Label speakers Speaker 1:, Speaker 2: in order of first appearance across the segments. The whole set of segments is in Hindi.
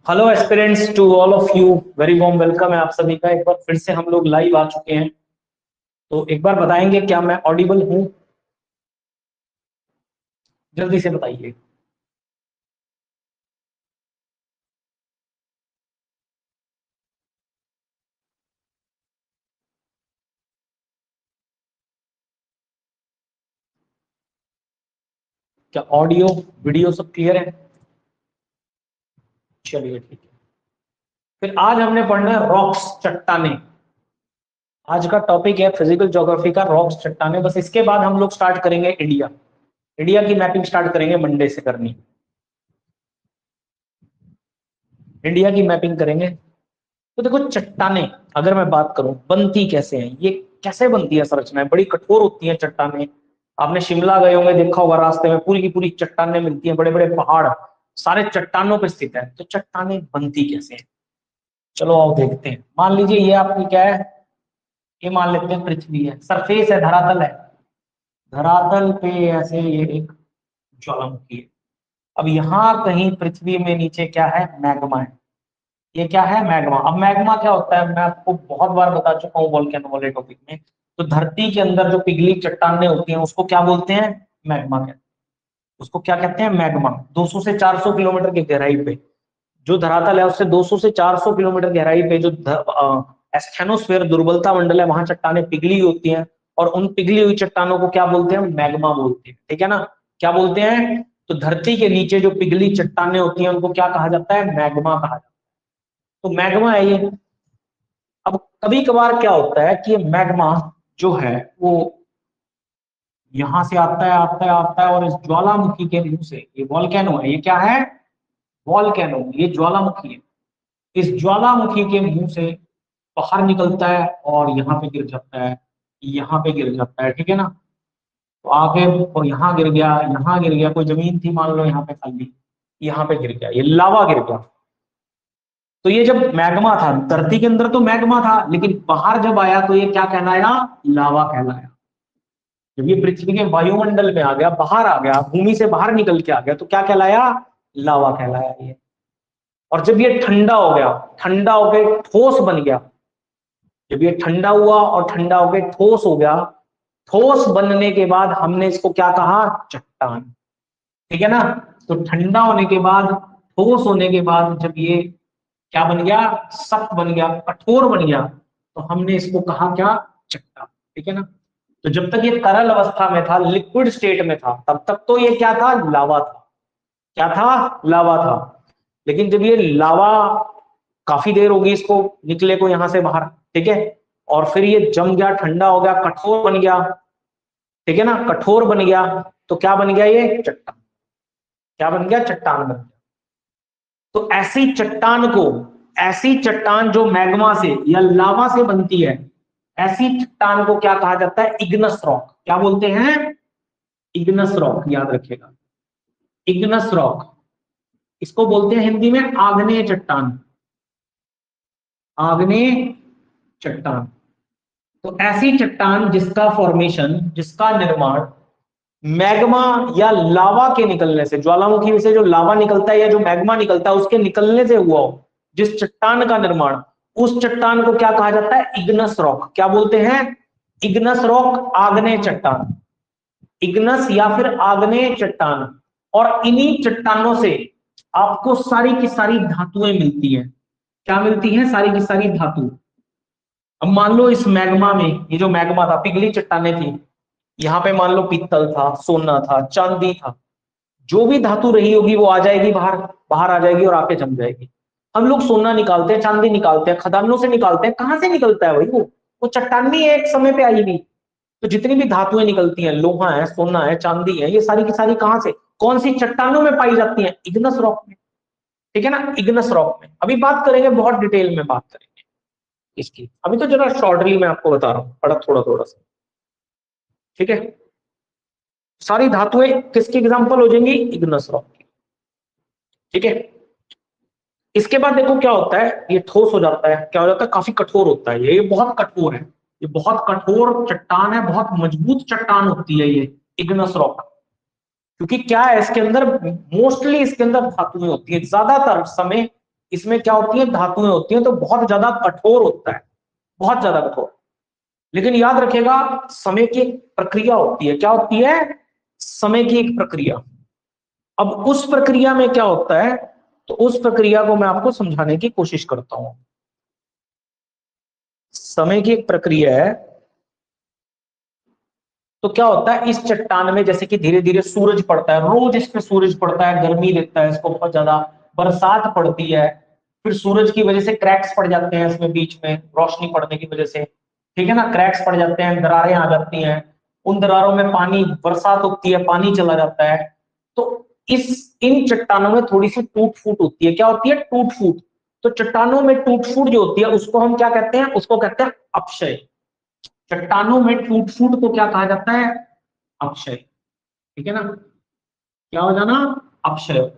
Speaker 1: Hello aspirants to all of you, very warm welcome है आप सभी का। एक बार फिर से हम लोग लाइव आ चुके हैं। तो एक बार बताएंगे क्या मैं ऑडिबल हूं? जल्दी से बताइए। क्या ऑडियो वीडियो सब क्लियर है? चलिए ठीक है। फिर आज हमने पढ़ना है रॉक्स, चट्टाने। आज का टॉपिक है फिजिकल ज्योग्राफी का रॉक्स, चट्टाने। बस इसके बाद हम लोग स्टार्ट करेंगे इंडिया। इंडिया की मैपिंग स्टार्ट करेंगे मंडे से करनी। इंडिया की मैपिंग करेंगे। तो देखो चट्टाने, अगर मैं बात करूं बनती कैसे हैं, ये कैसे बनती है संरचनाएं, बड़ी कठोर होती हैं चट्टाने। आपने शिमला गए होंगे, देखा होगा रास्ते में पूरी की पूरी चट्टाने मिलती हैं, बड़े बड़े पहाड़ सारे चट्टानों पर स्थित है। तो चट्टाने बनती कैसे हैं, चलो आओ देखते हैं। मान लीजिए ये आपकी क्या है, ये मान लेते हैं पृथ्वी है, सरफेस है, धरातल है। धरातल पे ऐसे ये एक ज्वालामुखी है। अब यहाँ कहीं पृथ्वी में नीचे क्या है, मैग्मा है। ये क्या है, मैग्मा। अब मैग्मा क्या होता है, मैं आपको बहुत बार बता चुका हूँ वोल्केनो वाले टॉपिक में। तो धरती के अंदर जो पिघली चट्टानें होती हैं उसको क्या बोलते हैं, मैग्मा कहते हैं। उसको क्या कहते हैं, मैग्मा। 200 से 400 किलोमीटर की गहराई पे जो धरातल है, उससे 200 से 400 किलोमीटर गहराई पे जो एस्थेनोस्फेयर दुर्बलता मंडल है, वहां चट्टानें पिघली होती हैं। और उन पिघली हुई चट्टानों को क्या बोलते हैं, मैग्मा बोलते हैं। ठीक है ना, क्या बोलते हैं? तो धरती के नीचे जो पिघली चट्टानें होती हैं उनको क्या कहा जाता है, मैग्मा कहा जाता है। तो मैग्मा है ये। अब कभी कभार क्या होता है कि ये मैग्मा जो है वो यहां से आता है, आता है, आता है, और इस ज्वालामुखी के मुंह से, ये वॉल्केनो है, ये क्या है, वॉल्केनो, ये ज्वालामुखी है। इस ज्वालामुखी के मुंह से बाहर निकलता है और यहाँ पे गिर जाता है, यहाँ पे गिर जाता है। ठीक है ना, तो आगे और यहाँ गिर गया, यहाँ गिर गया, कोई जमीन थी मान लो यहाँ पे खाली, यहाँ पे गिर गया, ये लावा गिर गया। तो ये जब मैग्मा था धरती के अंदर तो मैग्मा था, लेकिन बाहर जब आया तो ये क्या कहलाया, लावा कहलाया। जब ये पृथ्वी के वायुमंडल में आ गया, बाहर आ गया, भूमि से बाहर निकल के आ गया, तो क्या कहलाया, लावा कहलाया ये। और जब ये ठंडा हो गया, ठंडा होकर ठोस बन गया, जब ये ठंडा हुआ और ठंडा होकर ठोस हो गया, ठोस बनने के बाद हमने इसको क्या कहा, चट्टान। ठीक है ना, तो ठंडा होने के बाद, ठोस होने के बाद जब ये क्या बन गया, सख्त बन गया, कठोर बन गया, तो हमने इसको कहा क्या, चट्टान। ठीक है ना, तो जब तक ये तरल अवस्था में था, लिक्विड स्टेट में था, तब तक तो ये क्या था, लावा था। क्या था, लावा था। लेकिन जब ये लावा, काफी देर होगी इसको निकले को यहां से बाहर, ठीक है, और फिर ये जम गया, ठंडा हो गया, कठोर बन गया। ठीक है ना, कठोर बन गया, तो क्या बन गया, ये चट्टान। क्या बन गया, चट्टान बन गया। तो ऐसी चट्टान को, ऐसी चट्टान जो मैग्मा से या लावा से बनती है, ऐसी चट्टान को क्या कहा जाता है, इग्नस रॉक। क्या बोलते हैं, इग्नस रॉक, याद रखिएगा, इग्नस रॉक। इसको बोलते हैं हिंदी में आग्नेय चट्टान, आग्नेय चट्टान। तो ऐसी चट्टान जिसका फॉर्मेशन, जिसका निर्माण मैग्मा या लावा के निकलने से, ज्वालामुखी में से जो लावा निकलता है या जो मैग्मा निकलता है उसके निकलने से हुआ हो, जिस चट्टान का निर्माण, उस चट्टान को क्या कहा जाता है, इग्नस रॉक। क्या बोलते हैं, इग्नस रॉक, आग्नेय चट्टान। इग्नस या फिर आग्नेय चट्टान। और इन्हीं चट्टानों से आपको सारी की सारी धातुएं मिलती हैं। क्या मिलती हैं, सारी की सारी धातु। अब मान लो इस मैग्मा में, ये जो मैग्मा था, पिघली चट्टाने थी, यहाँ पे मान लो पीतल था, सोना था, चांदी था, जो भी धातु रही होगी वो आ जाएगी बाहर, बाहर आ जाएगी और आके जम जाएगी। हम लोग सोना निकालते हैं, चांदी निकालते हैं, खदानों से निकालते हैं, कहां से निकलता है भाई, वो चट्टान भी एक समय पे आई हुई। तो जितनी भी धातुएं निकलती हैं, लोहा है, सोना है, चांदी है, ये सारी की सारी कहां से, कौन सी चट्टानों में पाई जाती हैं, इग्नस रॉक में। ठीक है ना, इग्नस रॉक में। अभी बात करेंगे, बहुत डिटेल में बात करेंगे इसकी, अभी तो जरा शॉर्टली मैं आपको बता रहा हूँ, बड़ा थोड़ा थोड़ा सा। ठीक है, सारी धातुएं किसकी एग्जांपल हो जाएंगी, इग्नस रॉक की। ठीक है, इसके बाद देखो क्या होता है, ये ठोस हो जाता है, क्या हो जाता है, काफी कठोर होता है, ये बहुत कठोर है, ये बहुत कठोर चट्टान है, बहुत मजबूत चट्टान होती है ये इग्नस रॉक। क्योंकि क्या है इसके अंदर, मोस्टली इसके अंदर धातुएं होती है, ज्यादातर समय इसमें क्या होती है, धातुएं होती हैं, तो बहुत ज्यादा कठोर होता है, बहुत ज्यादा कठोर। लेकिन याद रखेगा समय की एक प्रक्रिया होती है, क्या होती है, समय की एक प्रक्रिया। अब उस प्रक्रिया में क्या होता है, तो उस प्रक्रिया को मैं आपको समझाने की कोशिश करता हूं। समय की एक प्रक्रिया है, तो क्या होता है इस चट्टान में, जैसे कि धीरे धीरे सूरज पड़ता है, रोज इस पे सूरज पड़ता है, गर्मी देता है इसको बहुत ज्यादा, बरसात पड़ती है, फिर सूरज की वजह से क्रैक्स पड़ जाते हैं इसमें बीच में, रोशनी पड़ने की वजह से, ठीक है ना, क्रैक्स पड़ जाते हैं, दरारें आ जाती हैं, उन दरारों में पानी, बरसात होती है, पानी चला जाता है। तो इस इन चट्टानों में थोड़ी सी टूट फूट होती है, क्या होती है, टूट फूट। तो चट्टानों में टूट फूट जो होती है उसको हम क्या कहते हैं, उसको कहते हैं अपक्षय। चट्टानों में टूट फूट को क्या कहा जाता है, अपक्षय, ठीक है ना, क्या हो जाना, अपक्षय।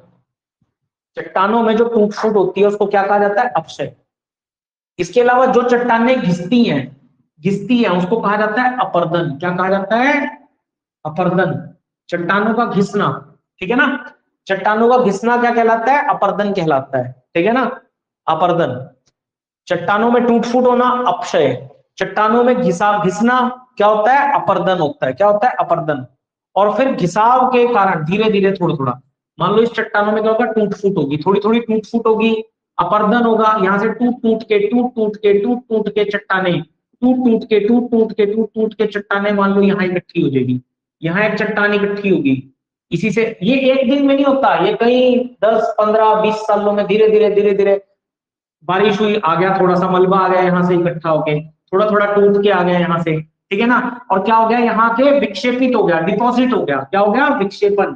Speaker 1: चट्टानों में जो टूट फूट होती है उसको क्या कहा जाता है, अपक्षय। इसके अलावा जो चट्टानें घिसती हैं उसको कहा जाता है अपर्दन, क्या कहा जाता है, अपर्दन, चट्टानों का घिसना, ठीक है ना, चट्टानों का घिसना क्या कहलाता है, अपर्दन कहलाता है, ठीक है ना, अपर्दन। चट्टानों में टूट फूट होना अपक्षय, चट्टानों में घिसना क्या होता है, अपर्दन होता है, क्या होता है, अपर्दन। और फिर घिसाव के कारण धीरे धीरे थोड़ा थोड़ा, मान लो इस चट्टानों में क्या होगा, टूट फूट होगी, थोड़ी थोड़ी टूट फूट होगी, अपर्दन होगा, यहां से टूट टूट के चट्टाने, टूट टूट के चट्टाने मान लो यहाँ इकट्ठी हो जाएगी, यहाँ एक चट्टान इकट्ठी होगी, इसी से, ये एक दिन में नहीं होता, ये कई 10 15 20 सालों में धीरे धीरे बारिश हुई, आ गया थोड़ा सा मलबा, आ गया यहाँ से इकट्ठा होके, थोड़ा थोड़ा टूट के आ गया यहाँ से, ठीक है ना, और क्या हो गया, यहाँ के विक्षेपित हो गया, डिपॉजिट हो गया, क्या हो गया, विक्षेपण,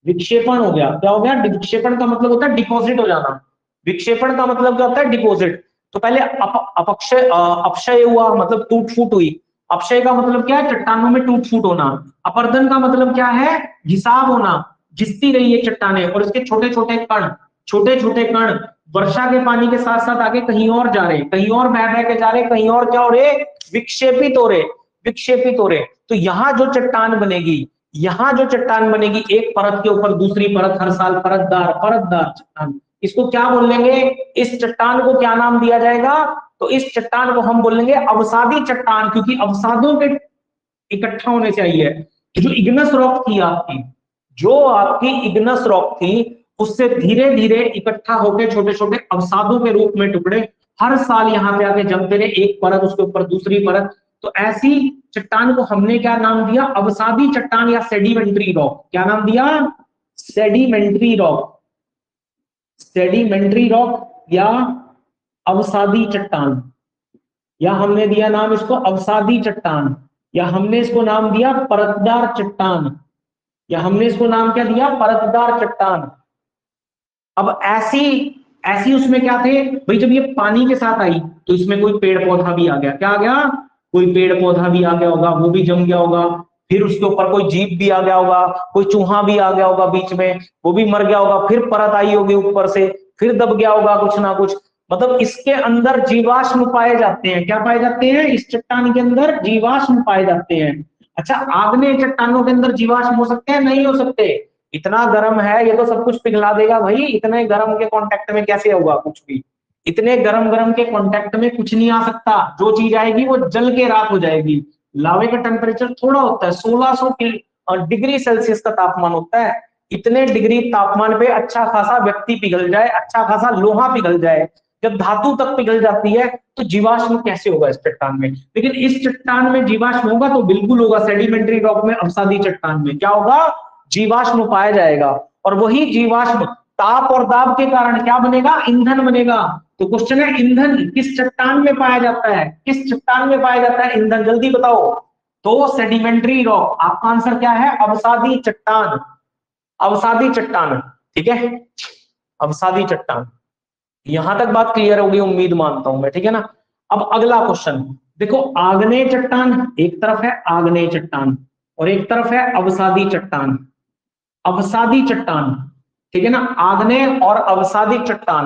Speaker 1: विक्षेपण हो गया, क्या हो गया, विक्षेपण का मतलब होता है डिपॉजिट हो जाना, विक्षेपण का मतलब क्या होता है, डिपॉजिट। तो पहले अपक्षय, अपक्षय हुआ मतलब टूट फूट हुई, अपक्षय का मतलब क्या है, चट्टानों में टूट फूट होना, अपर्दन का मतलब क्या है, घिसाव होना, घिसती रही है चट्टाने, और इसके छोटे छोटे कण वर्षा के पानी के साथ साथ आगे कहीं और जा रहे, कहीं और बह के जा रहे, कहीं और क्या हो रहे, विक्षेपित हो रहे, विक्षेपित हो रहे। तो यहाँ जो चट्टान बनेगी, यहाँ जो चट्टान बनेगी, एक परत के ऊपर दूसरी परत, हर साल परतदार चट्टान, इसको क्या बोलेंगे, इस चट्टान को क्या नाम दिया जाएगा, तो इस चट्टान को हम बोलेंगे अवसादी चट्टान, क्योंकि अवसादों के इकट्ठा होने चाहिए। जो इग्नस रॉक थी आपकी, जो आपकी इग्नस रॉक थी, उससे धीरे धीरे इकट्ठा होकर छोटे छोटे अवसादों के रूप में टुकड़े हर साल यहाँ पे आके जमते रहे, एक परत उसके ऊपर दूसरी परत। तो ऐसी चट्टान को हमने क्या नाम दिया, अवसादी चट्टान या सेडिमेंट्री रॉक। क्या नाम दिया, सेडिमेंट्री रॉक, सेडिमेंट्री रॉक या अवसादी चट्टान, या हमने दिया नाम इसको अवसादी चट्टान, या हमने इसको नाम दिया परतदार चट्टान, या हमने इसको नाम क्या दिया, परतदार चट्टान। अब ऐसी ऐसी उसमें क्या थे भाई, जब ये पानी के साथ आई तो इसमें कोई पेड़ पौधा भी आ गया, क्या आ गया, कोई पेड़ पौधा भी आ गया होगा, वो भी जम गया होगा, फिर उसके ऊपर कोई जीव भी आ गया होगा, कोई चूहा भी आ गया होगा बीच में, वो भी मर गया होगा, फिर परत आई होगी ऊपर से, फिर दब गया होगा कुछ ना कुछ, मतलब इसके अंदर जीवाश्म पाए जाते हैं, क्या पाए जाते हैं, इस चट्टान के अंदर जीवाश्म पाए जाते हैं। अच्छा, आग्नेय चट्टानों के अंदर जीवाश्म हो सकते हैं, नहीं हो सकते, इतना गर्म है ये तो सब कुछ पिघला देगा भाई, इतने गर्म के कांटेक्ट में कैसे होगा कुछ भी, इतने गरम गरम के कांटेक्ट में कुछ नहीं आ सकता, जो चीज आएगी वो जल के राख हो जाएगी। लावे का टेम्परेचर थोड़ा होता है, 1600 डिग्री सेल्सियस का तापमान होता है, इतने डिग्री तापमान पे अच्छा खासा व्यक्ति पिघल जाए, अच्छा खासा लोहा पिघल जाए, जब धातु तक पिघल जाती है तो जीवाश्म कैसे होगा इस चट्टान में। लेकिन इस चट्टान में जीवाश्म होगा तो बिल्कुल होगा, सेडिमेंट्री रॉक में, अवसादी चट्टान में क्या होगा, जीवाश्म पाया जाएगा, और वही जीवाश्म ताप और दाब के कारण क्या बनेगा, ईंधन बनेगा। तो क्वेश्चन है, ईंधन किस चट्टान में पाया जाता है, किस चट्टान में पाया जाता है ईंधन, जल्दी बताओ। तो सेडिमेंट्री रॉक, आपका आंसर क्या है, अवसादी चट्टान, अवसादी चट्टान, ठीक है, अवसादी चट्टान। यहां तक बात क्लियर होगी उम्मीद मानता हूं मैं, ठीक है ना। अब अगला क्वेश्चन देखो, आग्नेय चट्टान एक तरफ है, आग्नेय चट्टान, और एक तरफ है अवसादी चट्टान, अवसादी चट्टान, ठीक है ना, आग्नेय और अवसादी चट्टान।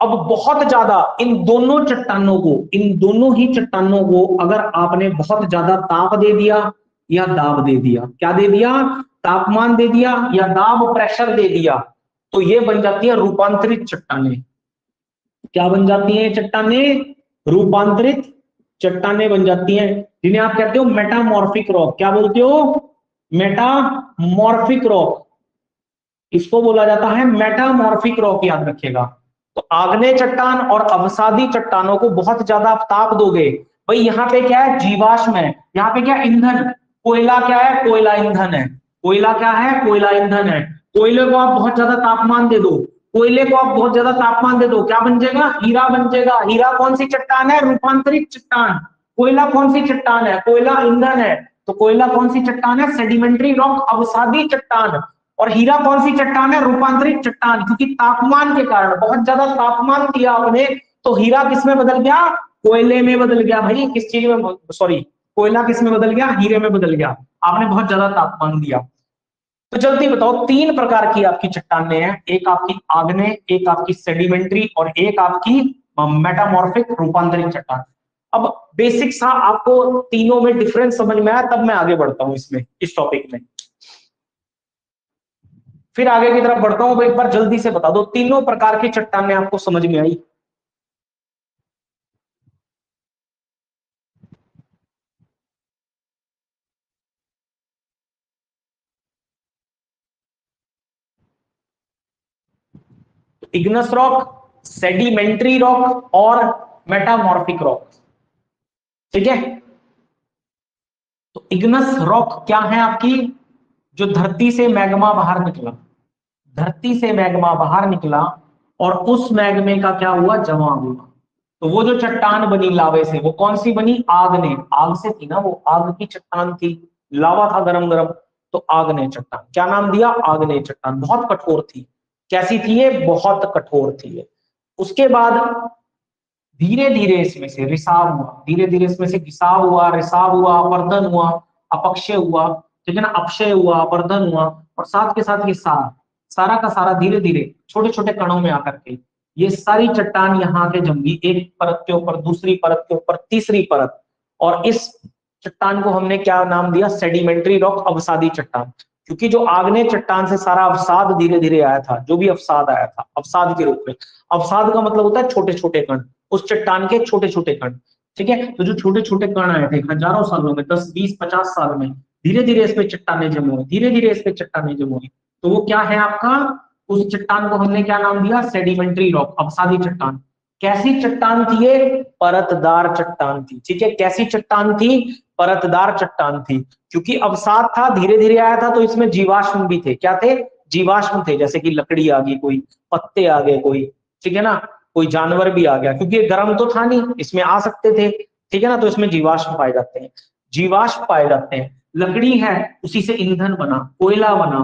Speaker 1: अब बहुत ज्यादा इन दोनों चट्टानों को, इन दोनों ही चट्टानों को अगर आपने बहुत ज्यादा ताप दे दिया या दाब दे दिया, क्या दे दिया, तापमान दे दिया या दाब, प्रेशर दे दिया, तो ये बन जाती है रूपांतरित चट्टाने। क्या बन जाती है चट्टाने? रूपांतरित चट्टाने बन जाती हैं, जिन्हें आप कहते हो मेटामॉर्फिक रॉक। क्या बोलते हो? मेटामॉर्फिक रॉक, इसको बोला जाता है मेटामॉर्फिक रॉक, याद रखिएगा। तो आग्नेय चट्टान और अवसादी चट्टानों को बहुत ज्यादा आप ताप दोगे, भाई यहाँ पे क्या है? जीवाश्म है, यहाँ पे क्या? ईंधन। कोयला क्या है? कोयला ईंधन है। कोयला क्या है? कोयला ईंधन है। कोयले को आप बहुत ज्यादा तापमान दे दो, कोयले को आप बहुत ज्यादा तापमान दे दो, क्या बन जाएगा? हीरा बन जाएगा। हीरा कौन सी चट्टान है? रूपांतरित चट्टान। कोयला कौन सी चट्टान है? कोयला ईंधन है। तो कोयला कौन सी चट्टान है? सेडिमेंट्री रॉक, अवसादी चट्टान। और हीरा कौन सी चट्टान है? रूपांतरित चट्टान। क्योंकि तापमान के कारण, बहुत ज्यादा तापमान दिया आपने, तो हीरा किस में बदल गया? कोयले में बदल गया। भाई किस चीज में, सॉरी, कोयला किस में बदल गया? हीरे में बदल गया। आपने बहुत ज्यादा तापमान दिया। तो जल्दी बताओ, तीन प्रकार की आपकी चट्टानें हैं, एक आपकी आग्नेय, एक आपकी सेडिमेंट्री, और एक आपकी मेटामॉर्फिक रूपांतरित चट्टान। अब बेसिक सा आपको तीनों में डिफरेंस समझ में आया, तब मैं आगे बढ़ता हूं इसमें, इस टॉपिक में। फिर आगे की तरफ बढ़ता हूं, एक बार जल्दी से बता दो, तीनों प्रकार की चट्टानें आपको समझ में आई? इग्नस रॉक, सेडिमेंट्री रॉक और मेटामॉर्फिक रॉक। ठीक है, तो इग्नस रॉक क्या है आपकी? जो धरती से मैग्मा बाहर निकला, धरती से मैग्मा बाहर निकला और उस मैग्मे का क्या हुआ? जमा हुआ। तो वो जो चट्टान बनी लावे से, वो कौन सी बनी? आग्नेय। आग से थी ना वो, आग की चट्टान थी, लावा था गरम गरम, तो आग्नेय चट्टान। क्या नाम दिया? आग्नेय चट्टान। बहुत कठोर थी। कैसी थी ये? बहुत कठोर थी ये। उसके बाद धीरे धीरे इसमें से रिसाव हुआ, धीरे धीरे इसमें से घिसाव हुआ, रिसाव हुआ, अपर्दन हुआ, अपक्षय हुआ, ठीक है ना, अपक्षय हुआ, अपर्दन हुआ, और साथ के साथ ये सारा सारा का सारा धीरे धीरे छोटे छोटे कणों में आकर के ये सारी चट्टान यहाँ के जमी, एक परत के ऊपर, दूसरी परत के ऊपर, तीसरी परत। और इस चट्टान को हमने क्या नाम दिया? सेडिमेंट्री रॉक, अवसादी चट्टान। क्योंकि जो आग्नेय चट्टान से सारा अवसाद धीरे धीरे आया था, जो भी अवसाद आया था अवसाद के रूप में, अवसाद का मतलब होता है छोटे छोटे कण, उस चट्टान के छोटे छोटे कण। ठीक है, तो जो छोटे छोटे कण आए थे हजारों सालों में, 10 20 50 साल में, धीरे धीरे इसमें चट्टाने जम हुई, धीरे धीरे इसमें चट्टाने जम हुई। तो वो क्या है आपका? उस चट्टान को हमने क्या नाम दिया? सेडिमेंट्री रॉक, अवसादी चट्टान। कैसी चट्टान थी ये? परतदार चट्टान थी। ठीक है, कैसी चट्टान थी? परतदार चट्टान थी। क्योंकि अवसाद था, धीरे धीरे आया था, तो इसमें जीवाश्म भी थे। क्या थे? जीवाश्म थे, जैसे कि लकड़ी आ गई, कोई पत्ते आ गए, कोई, ठीक है ना, कोई जानवर भी आ गया, क्योंकि ये गर्म तो था नहीं, इसमें आ सकते थे। ठीक है ना, तो इसमें जीवाश्म पाए जाते हैं, जीवाश्म पाए जाते हैं। लकड़ी है, उसी से ईंधन बना, कोयला बना,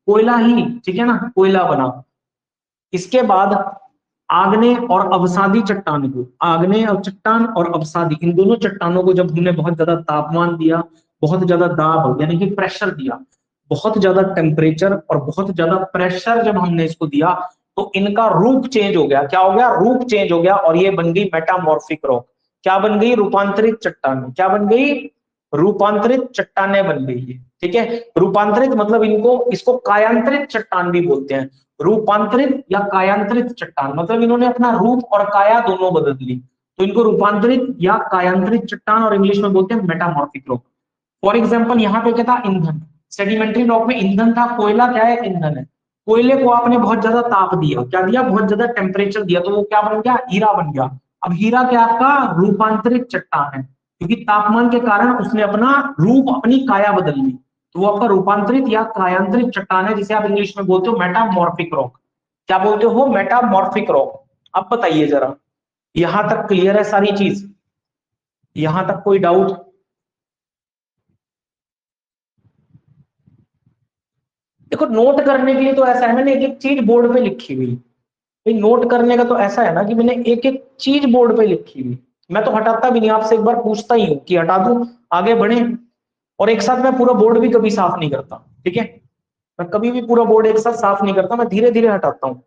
Speaker 1: कोयला ही, ठीक है ना, कोयला बना। इसके बाद आग्नेय और अवसादी चट्टान को, आग्नेय और चट्टान और अवसादी, इन दोनों चट्टानों को जब हमने बहुत ज्यादा तापमान दिया, बहुत ज्यादा दाब यानी कि प्रेशर दिया, बहुत ज्यादा टेम्परेचर और बहुत ज्यादा प्रेशर जब हमने इसको दिया, तो इनका रूप चेंज हो गया। क्या हो गया? रूप चेंज हो गया, और ये बन गई मेटामॉर्फिक रॉक। क्या बन गई? रूपांतरित चट्टान। क्या बन गई? रूपांतरित चट्टाने बन गई है। ठीक है, रूपांतरित मतलब इनको, इसको कायांतरित चट्टान भी बोलते हैं। रूपांतरित या कायांतरित चट्टान मतलब इन्होंने अपना रूप और काया दोनों बदल ली, तो इनको रूपांतरित या कायांतरित चट्टान, और इंग्लिश में बोलते हैं मेटामॉर्फिक रॉक। फॉर एग्जाम्पल यहाँ पे क्या था? ईंधन। सेडिमेंट्री रॉक में ईंधन था, कोयला क्या है? ईंधन है। कोयले को आपने बहुत ज्यादा ताप दिया, क्या दिया? बहुत ज्यादा टेम्परेचर दिया, तो वो क्या बन गया? हीरा बन गया। अब हीरा क्या आपका? रूपांतरित चट्टान है, क्योंकि तापमान के कारण उसने अपना रूप, अपनी काया बदल ली, तो वो आपका रूपांतरित या कायांतरित चट्टान है, जिसे आप इंग्लिश में बोलते हो मेटामॉर्फिक रॉक। क्या बोलते हो? Metamorphic rock. अब बताइए जरा, यहां तक क्लियर है सारी चीज? यहां तक कोई डाउट? देखो, नोट करने के लिए तो ऐसा है, मैंने एक एक चीज बोर्ड पे लिखी हुई। भाई नोट करने का तो ऐसा है ना कि मैंने एक एक चीज बोर्ड पे लिखी हुई, मैं तो हटाता भी नहीं, आपसे एक बार पूछता ही हूँ कि हटा दूं, आगे बढ़े। और एक साथ मैं पूरा बोर्ड भी कभी साफ नहीं करता, ठीक है, मैं कभी भी पूरा बोर्ड एक साथ साफ नहीं करता, मैं धीरे धीरे हटाता हूँ।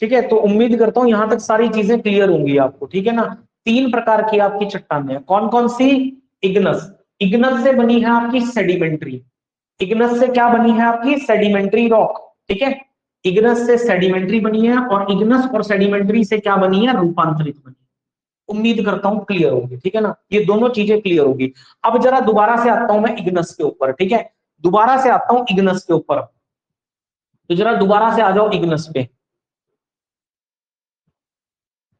Speaker 1: ठीक है, तो उम्मीद करता हूँ यहां तक सारी चीजें क्लियर होंगी आपको। ठीक है ना, तीन प्रकार की आपकी चट्टानें, कौन कौन सी? इग्नस, इग्नस से बनी है आपकी सेडिमेंट्री, इग्नस से क्या बनी है आपकी? Sedimentary rock. ठीक है, इग्नस से सेडिमेंट्री बनी है और इग्नस और सेडिमेंट्री से क्या बनी है, रूपांतरित बनी है। उम्मीद करता हूं क्लियर होगी, ठीक है ना, ये दोनों चीजें क्लियर होगी। अब जरा दोबारा से आता हूं मैं इग्नस के ऊपर, ठीक है, दोबारा से आता हूं इग्नस के ऊपर। तो जरा दोबारा से आ जाओ इग्नस पे।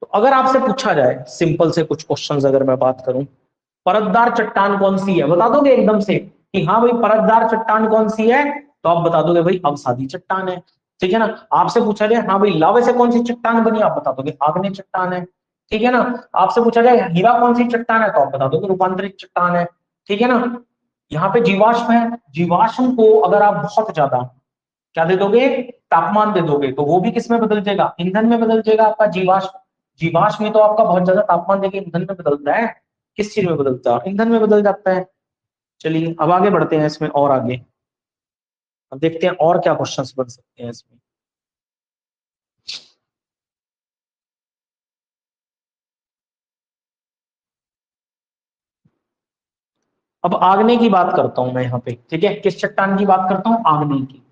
Speaker 1: तो अगर आपसे पूछा जाए सिंपल से कुछ क्वेश्चंस, अगर मैं बात करूं, परतदार चट्टान कौन सी है, बता दोगे एकदम से कि हाँ भाई परतदार चट्टान कौन सी है, तो आप बता दोगे भाई अवसादी चट्टान है, ठीक है ना। आपसे पूछा जाए हाँ भाई लावे से कौन सी चट्टान बनी, आप बता दोगे आग्नेय चट्टान है, ठीक है ना। आपसे पूछा जाए हीरा कौन सी चट्टान है, तो आप बता दोगे रूपांतरित चट्टान है, ठीक है ना। यहाँ पे जीवाश्म है, जीवाश्म को अगर आप बहुत ज्यादा क्या दे दोगे, तापमान दे दोगे, तो वो भी किस में बदल जाएगा, ईंधन में बदल जाएगा आपका जीवाश्म। जीवाश्म में तो आपका बहुत ज्यादा तापमान देके ईंधन में बदलता है, किस चीज में बदलता है, ईंधन में बदल जाता है। चलिए अब आगे बढ़ते हैं इसमें और आगे, अब देखते हैं और क्या क्वेश्चंस बन सकते हैं इसमें। अब आग्नेय की बात करता हूं मैं यहाँ पे, ठीक है, किस चट्टान की बात करता हूँ, आग्नेय की।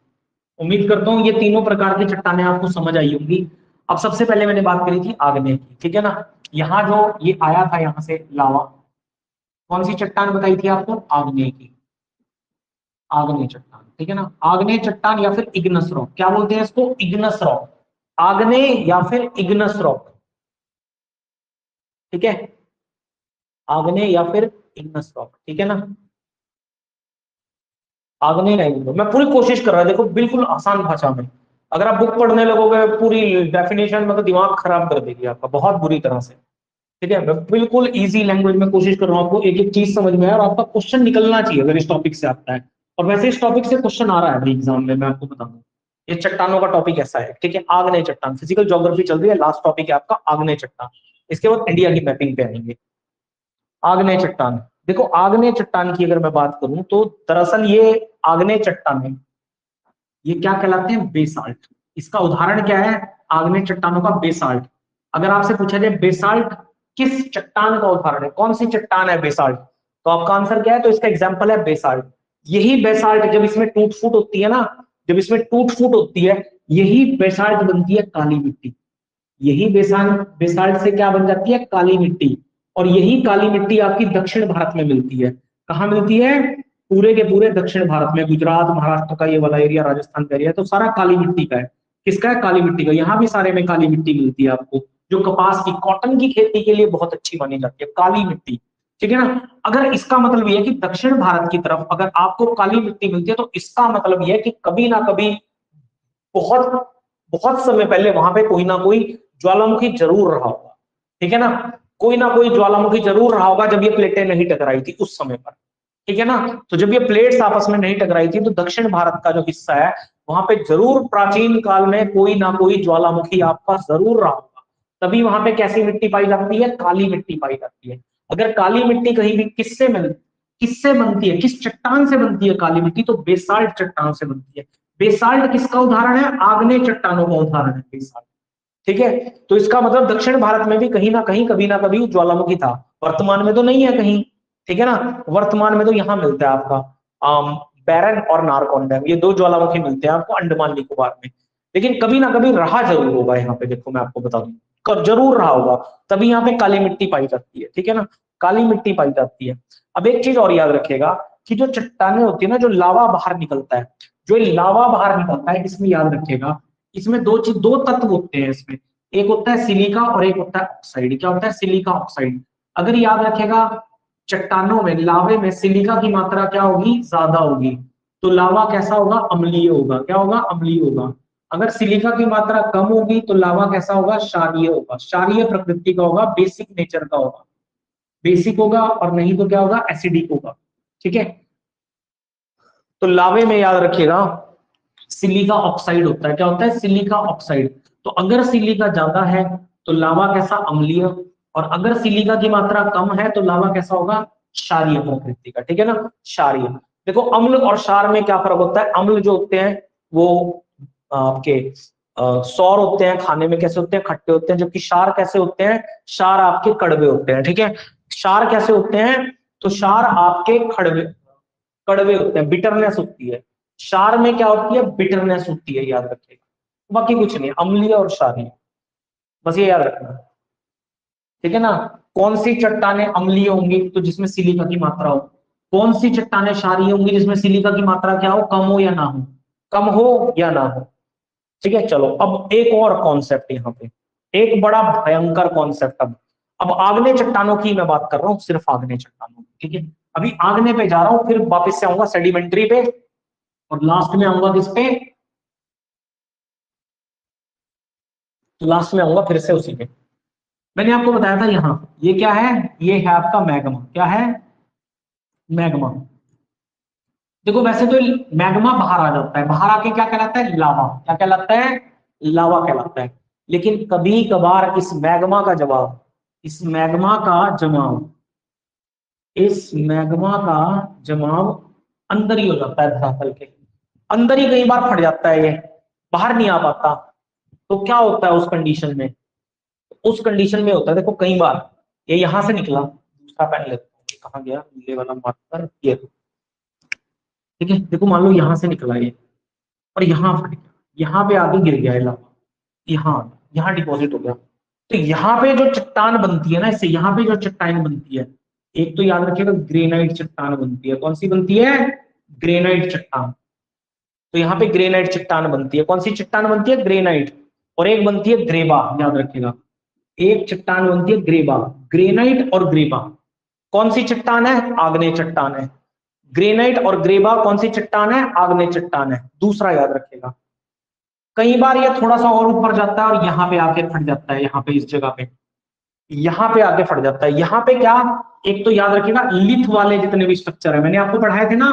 Speaker 1: उम्मीद करता हूँ ये तीनों प्रकार की चट्टानें आपको समझ आई होंगी। अब सबसे पहले मैंने बात करी थी आग्नेय की, ठीक है ना। यहाँ जो ये आया था यहाँ से लावा, कौन सी चट्टान बताई थी आपको, आग्नेय की, आग्नेय चट्टान, ठीक है ना। आग्नेय चट्टान या फिर इग्नस रॉक, क्या बोलते हैं इसको, इग्नस रॉक, आग्नेय या फिर इग्नस रॉक, ठीक है, आग्नेय या फिर इग्नस रॉक, ठीक है ना। आग्नेय नहीं, मैं पूरी कोशिश कर रहा हूं, देखो बिल्कुल आसान भाषा में। अगर आप बुक पढ़ने लगोगे पूरी डेफिनेशन में, तो दिमाग खराब कर देगी आपका बहुत बुरी तरह से, ठीक है। मैं बिल्कुल इजी लैंग्वेज में कोशिश कर रहा हूं आपको एक एक चीज समझ में आए, और आपका क्वेश्चन निकलना चाहिए अगर इस टॉपिक से आता है। और वैसे इस टॉपिक से क्वेश्चन आ रहा है एग्जाम में, मैं आपको बता दूं। ये चट्टानों का टॉपिक ऐसा है, ठीक है, आग्नेय चट्टान, फिजिकल ज्योग्राफी चल रही है, लास्ट टॉपिक है आपका आग्नेय चट्टान। इसके बाद इंडिया की मैपिंग पे आएंगे। आग्नेय चट्टान, देखो आग्नेय चट्टान की अगर मैं बात करूं, तो दरअसल ये आग्नेय चट्टान है, ये क्या कहलाते हैं, बेसाल्ट। इसका उदाहरण क्या है, आग्नेय चट्टानों का बेसाल्ट। अगर आपसे पूछा जाए बेसाल्ट किस चट्टान का उदाहरण है, कौन सी चट्टान है बेसाल्ट, तो आपका आंसर क्या है, तो इसका एग्जांपल है बेसाल्ट। यही बेसाल्ट जब इसमें टूट फूट होती है ना, जब इसमें टूट फूट होती है, यही बेसाल्ट बनती है काली मिट्टी। यही बेसाल्ट, बेसाल्ट से क्या बन जाती है, काली मिट्टी। और यही काली मिट्टी आपकी दक्षिण भारत में मिलती है। कहाँ मिलती है, पूरे के पूरे दक्षिण भारत में, गुजरात महाराष्ट्र का ये वाला एरिया, राजस्थान का एरिया, तो सारा काली मिट्टी का है। किसका है, काली मिट्टी का। यहाँ भी सारे में काली मिट्टी मिलती है आपको, जो कपास की, कॉटन की खेती के लिए बहुत अच्छी मानी जाती है काली मिट्टी, ठीक है ना। अगर इसका मतलब ये है कि दक्षिण भारत की तरफ अगर आपको काली मिट्टी मिलती है, तो इसका मतलब ये है कि कभी ना कभी, बहुत बहुत समय पहले वहां पे कोई ना कोई ज्वालामुखी जरूर रहा होगा, ठीक है ना। कोई ना कोई ज्वालामुखी जरूर रहा होगा जब ये प्लेटें नहीं टकराई थी उस समय पर, ठीक है ना। तो जब ये प्लेट्स आपस में नहीं टकराई थी, तो दक्षिण भारत का जो हिस्सा है, वहां पे जरूर प्राचीन काल में कोई ना कोई ज्वालामुखी आपका जरूर रहा होगा। तभी वहां पे कैसी मिट्टी पाई जाती है, काली मिट्टी पाई जाती है। अगर काली मिट्टी कहीं भी किससे बनती है, किस चट्टान से बनती है काली मिट्टी, तो बेसाल्ट चट्टान से बनती है। बेसाल्ट किसका उदाहरण है, आग्नेय चट्टानों का उदाहरण है बेसाल्ट, ठीक है। तो इसका मतलब दक्षिण भारत में भी कहीं ना कहीं कभी ना कभी ज्वालामुखी था। वर्तमान में तो नहीं है कहीं, ठीक है ना। वर्तमान में तो यहाँ मिलता है आपका बैरन और नारकॉन डैम, ये दो ज्वालामुखी मिलते हैं आपको अंडमान निकोबार में। लेकिन कभी ना कभी रहा जरूर होगा यहाँ पे, देखो मैं आपको बता दूं, कब जरूर रहा होगा, तभी यहाँ पे काली मिट्टी पाई जाती है, ठीक है ना, काली मिट्टी पाई जाती है। अब एक चीज और याद रखिएगा कि जो चट्टाने होती है ना, जो लावा बाहर निकलता है, जो लावा बाहर निकलता है, इसमें याद रखिएगा, इसमें दो तत्व होते हैं इसमें। एक होता है सिलिका और एक होता है ऑक्साइड। क्या होता है, सिलिका ऑक्साइड। अगर याद रखेगा, चट्टानों में, लावे में सिलिका की मात्रा क्या होगी, ज्यादा होगी, तो लावा कैसा होगा, अम्लीय होगा। क्या होगा, अम्लीय होगा। अगर सिलिका की मात्रा कम होगी, तो लावा कैसा होगा, क्षारीय होगा, क्षारीय प्रकृति का होगा, बेसिक नेचर का होगा, बेसिक होगा, और नहीं तो क्या होगा, एसिडिक होगा, ठीक है। तो लावे में याद रखिएगा सिलिका ऑक्साइड होता है। क्या होता है, सिलिका ऑक्साइड। तो अगर सिलिका ज्यादा है तो लावा कैसा, अम्लीय। और अगर सिलिका की मात्रा कम है तो लावा कैसा होगा, क्षारीय प्रकृति का, ठीक है ना, क्षारीय। देखो अम्ल और क्षार में क्या फर्क होता है, अम्ल जो होते हैं वो आपके सौर होते हैं, खाने में कैसे होते हैं, खट्टे होते हैं, जबकि क्षार कैसे होते हैं, क्षार आपके कड़वे होते हैं, ठीक है। क्षार कैसे होते हैं, तो क्षार आपके खड़वे कड़वे होते हैं, बिटरनेस होती है। क्षार में क्या होती है, बिटरनेस होती है, याद रखिएगा। बाकी कुछ नहीं, अम्लीय और क्षारीय, बस ये याद रखना, ठीक है ना। कौन सी चट्टानें अम्लीय होंगी, तो जिसमें सिलिका की मात्रा हो। कौन सी चट्टानें क्षारीय होंगी, जिसमें सिलिका की मात्रा क्या हो, कम हो या ना हो, कम हो या ना हो। ठीक है, चलो अब एक और कॉन्सेप्ट यहाँ पे, एक बड़ा भयंकर कॉन्सेप्ट। अब आग्नेय चट्टानों की मैं बात कर रहा हूँ, सिर्फ आग्नेय चट्टानों की, ठीक है। अभी आग्नेय पे जा रहा हूँ, फिर वापस से आऊंगा सेडिमेंट्री पे, और लास्ट में आऊंगा किस पे, लास्ट में आऊंगा फिर से उसी पे। मैंने आपको बताया था यहाँ, ये क्या है, ये है आपका मैग्मा, क्या है, मैग्मा। देखो वैसे तो मैग्मा बाहर आ जाता है, बाहर आके क्या कहलाता है, लावा, क्या कहलाता है, लावा कहलाता है। लेकिन कभी कभार इस मैग्मा का जवाब, इस मैग्मा का जमाव, इस मैग्मा का जमाव अंदर ही हो जाता है, धरातल के अंदर ही कई बार फट जाता है, ये बाहर नहीं आ पाता। तो क्या होता है उस कंडीशन में, उस कंडीशन में होता है, देखो कई बार ये यहां से निकला, दूसरा पेन लेता हूं, कहां गया नीले वाला मार्कर, ये ठीक है। देखो मान लो यहां से निकला ये, और यहाँ फट गया, यहाँ पे आके गिर गया है लावा, यहाँ यहाँ डिपॉजिट हो गया। तो यहाँ पे जो चट्टान बनती है ना, इससे यहाँ पे जो चट्टान बनती है, एक तो याद रखिएगा ग्रेनाइट चट्टान बनती है। कौन सी बनती है, ग्रेनाइट चट्टान। तो यहाँ पे ग्रेनाइट चट्टान बनती है, कौन सी चट्टान बनती है, ग्रेनाइट। और एक बनती है ग्रेबा, याद रखिएगा, एक चट्टान बनती है ग्रेबा, ग्रेनाइट और ग्रेबा। कौन सी चट्टान है, आग्नेय चट्टान है। ग्रेनाइट और ग्रेबा कौन सी चट्टान है, आग्नेय चट्टान है, दूसरा याद रखिएगा। कई बार ये थोड़ा सा और ऊपर जाता है और यहाँ पे आके फट जाता है, यहाँ पे इस जगह पे, यहाँ पे आके फट जाता है। यहाँ पे क्या, एक तो याद रखिएगा लिथ वाले जितने भी स्ट्रक्चर है, मैंने आपको पढ़ाए थे ना,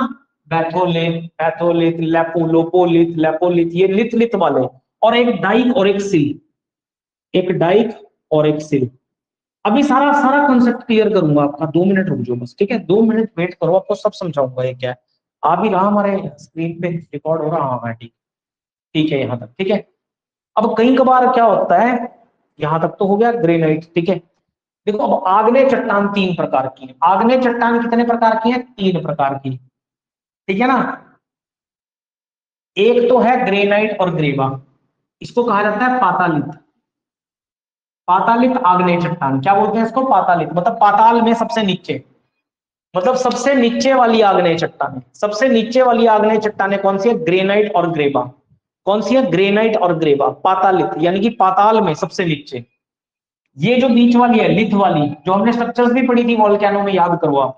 Speaker 1: बैथोलिथ, पैथोलिथ, लोपोलिथ, लेपोलिथ, ये लिथ लिथ वाले, और एक डाइक और एक सिल, एक डाइक और एक सिल। अभी सारा सारा कॉन्सेप्ट क्लियर करूंगा आपका, 2 मिनट रुक जाओ बस, ठीक है, 2 मिनट वेट करो, आपको सब समझाऊंगा ये क्या है। आ भी रहा हमारे स्क्रीन पे रिकॉर्ड हो रहा, हाँ ठीक, ठीक है यहाँ तक, ठीक है। अब कई कबार क्या होता है, यहां तक तो हो गया ग्रेनाइट, ठीक है। देखो अब आग्नेय चट्टान 3 प्रकार की है, आग्नेय चट्टान कितने प्रकार की है, 3 प्रकार की, ठीक है ना। एक तो है ग्रेनाइट और ग्रेवा, इसको कहा जाता है पातालित, पातालित आग्नेय चट्टान, क्या बोलते हैं इसको, पातालित, मतलब पाताल में सबसे नीचे, मतलब सबसे नीचे वाली आग्नेय चट्टानें, सबसे नीचे वाली आग्नेय चट्टानें कौन सी है, ग्रेनाइट और ग्रेबा। कौन सी है, ग्रेनाइट और ग्रेबा, पातालित यानी कि पाताल में सबसे नीचे। ये जो बीच वाली है लिथ वाली, जो हमने स्ट्रक्चर्स भी पढ़ी थी वॉल्केनो में, याद करो आप।